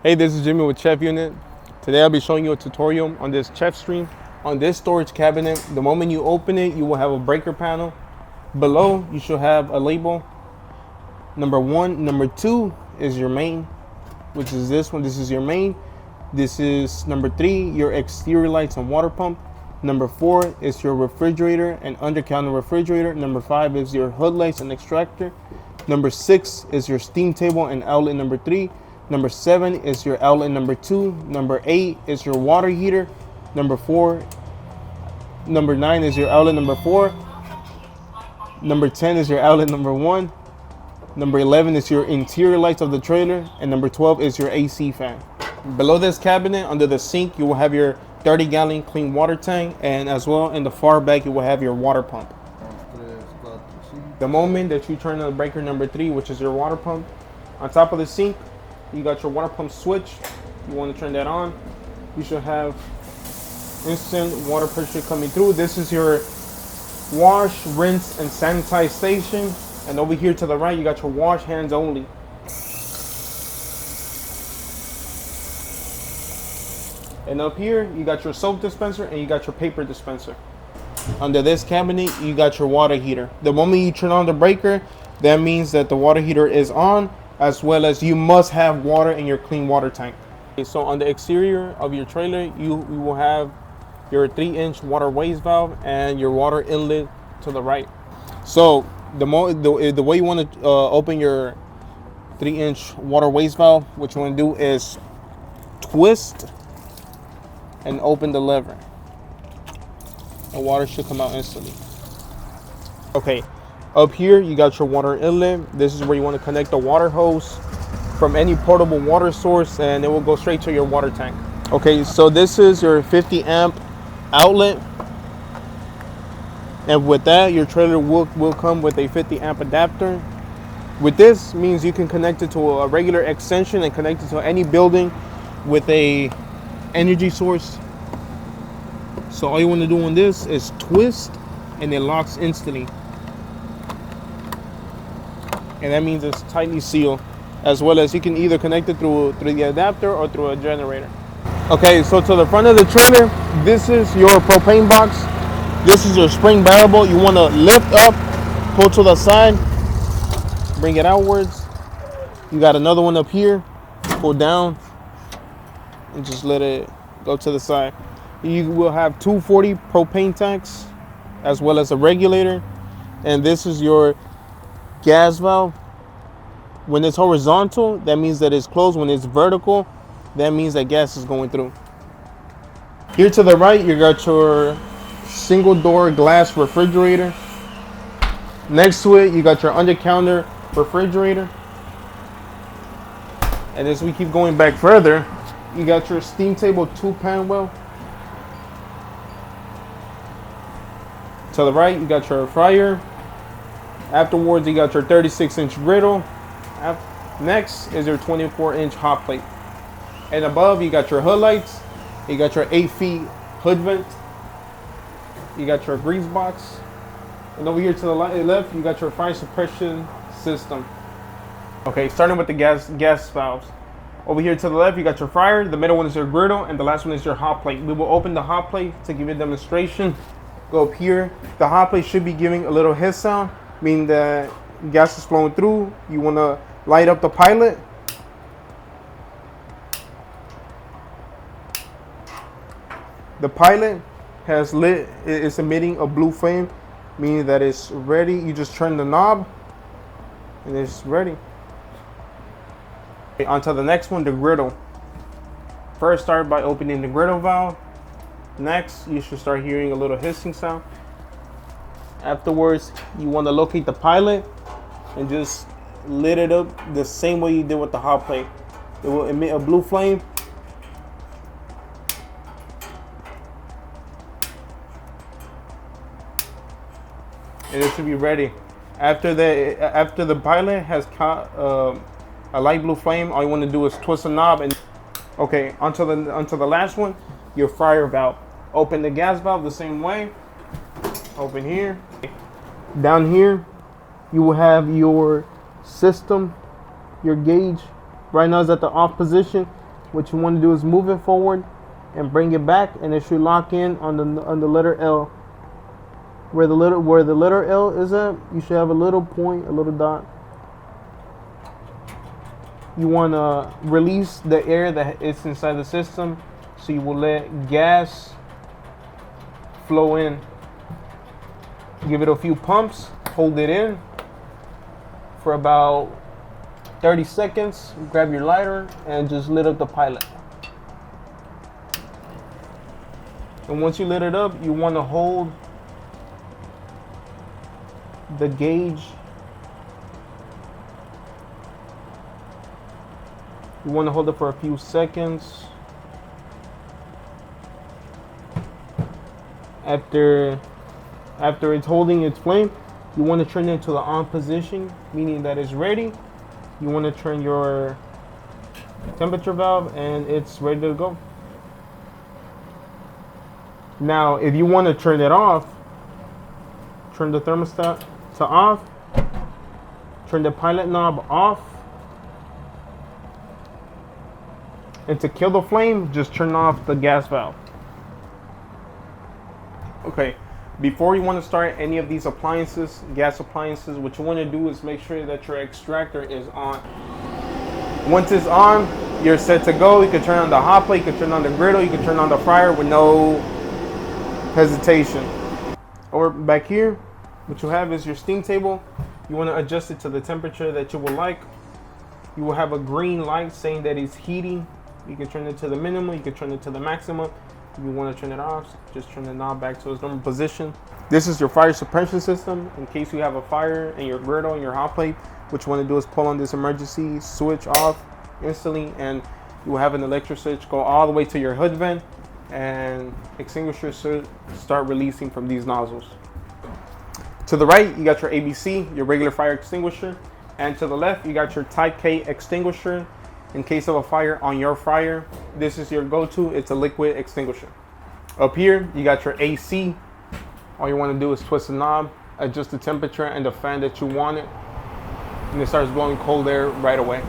Hey, this is Jimmy with Chef Unit. Today I'll be showing you a tutorial on this chef stream. On this storage cabinet, the moment you open it, you will have a breaker panel. Below, you should have a label. Number one. Number two is your main, which is this one. This is your main. This is number three, your exterior lights and water pump. Number four is your refrigerator and under counter refrigerator. Number five is your hood lights and extractor. Number six is your steam table and outlet number three. Number seven is your outlet number two. Number eight is your water heater. Number nine is your outlet number four. Number 10 is your outlet number one. Number 11 is your interior lights of the trailer. And number 12 is your AC fan. Below this cabinet, under the sink, you will have your 30-gallon clean water tank. And as well, in the far back, you will have your water pump. The moment that you turn on breaker number three, which is your water pump, on top of the sink, you got your water pump switch. You want to turn that on. You should have instant water pressure coming through. This is your wash, rinse, and sanitize station. And over here to the right, you got your wash hands only. And up here, you got your soap dispenser and you got your paper dispenser. Under this cabinet, you got your water heater. The moment you turn on the breaker, that means that the water heater is on, as well as you must have water in your clean water tank. Okay, so on the exterior of your trailer, you will have your 3-inch water waste valve and your water inlet to the right. So the way you want to open your 3-inch water waste valve, what you want to do is twist and open the lever. The water should come out instantly. Okay, up here you got your water inlet. This is where you want to connect the water hose from any portable water source, and it will go straight to your water tank. Okay, so this is your 50 amp outlet, and with that, your trailer will come with a 50 amp adapter. With this means you can connect it to a regular extension and connect it to any building with a energy source. So all you want to do on this is twist, and it locks instantly. And that means it's tightly sealed, as well as you can either connect it through the adapter or through a generator. Okay, so to the front of the trailer, this is your propane box. This is your spring variable. You want to lift up, pull to the side, bring it outwards. You got another one up here, pull down, and just let it go to the side. You will have 240 propane tanks, as well as a regulator. And this is your gas valve. When it's horizontal, that means that it's closed. When it's vertical, that means that gas is going through. Here to the right, you got your single door glass refrigerator. Next to it, you got your under counter refrigerator. And as we keep going back further, you got your steam table 2-pan well. To the right, you got your fryer. Afterwards, you got your 36-inch griddle. Next is your 24-inch hot plate. And above, you got your hood lights. You got your 8-feet hood vent. You got your grease box. And over here to the left, you got your fire suppression system. Okay, starting with the gas valves. Over here to the left, you got your fryer. The middle one is your griddle, and the last one is your hot plate. We will open the hot plate to give you a demonstration. Go up here. The hot plate should be giving a little hiss sound, meaning that gas is flowing through. You want to light up the pilot. The pilot has lit, it's emitting a blue flame, meaning that it's ready. You just turn the knob and it's ready. Okay, on to the next one, the griddle. First, start by opening the griddle valve. Next, you should start hearing a little hissing sound. Afterwards, you want to locate the pilot and just lit it up the same way you did with the hot plate. It will emit a blue flame. And it should be ready. After the pilot has caught a light blue flame, all you want to do is twist the knob. And okay, onto the last one, your fryer valve. Open the gas valve the same way. Open here. Down here, you will have your system, your gauge. Right now it's at the off position. What you want to do is move it forward and bring it back, and it should lock in on the letter L. Where the letter L is at, you should have a little point, a little dot. You want to release the air that is inside the system, so you will let gas flow in. Give it a few pumps, hold it in for about 30 seconds, grab your lighter and just lit up the pilot. And once you lit it up, you want to hold the gauge. You want to hold it for a few seconds. After it's holding its flame, you want to turn it to the on position, meaning that it's ready. You want to turn your temperature valve and it's ready to go. Now, if you want to turn it off, turn the thermostat to off, turn the pilot knob off, and to kill the flame, just turn off the gas valve. Okay, before you want to start any of these appliances, gas appliances, what you want to do is make sure that your extractor is on. Once it's on, you're set to go. You can turn on the hot plate, you can turn on the griddle, you can turn on the fryer with no hesitation. Or back here, what you have is your steam table. You want to adjust it to the temperature that you would like. You will have a green light saying that it's heating. You can turn it to the minimum, you can turn it to the maximum. If you want to turn it off, just turn the knob back to its normal position. This is your fire suppression system. In case you have a fire in your griddle and your hot plate, what you want to do is pull on this emergency switch off instantly, and you will have an electric switch go all the way to your hood vent, and extinguishers should start releasing from these nozzles. To the right, you got your ABC, your regular fire extinguisher, and to the left, you got your Type K extinguisher. In case of a fire on your fryer, this is your go-to. It's a liquid extinguisher. Up here, you got your AC. All you want to do is twist the knob, adjust the temperature and the fan that you want it, and it starts blowing cold air right away.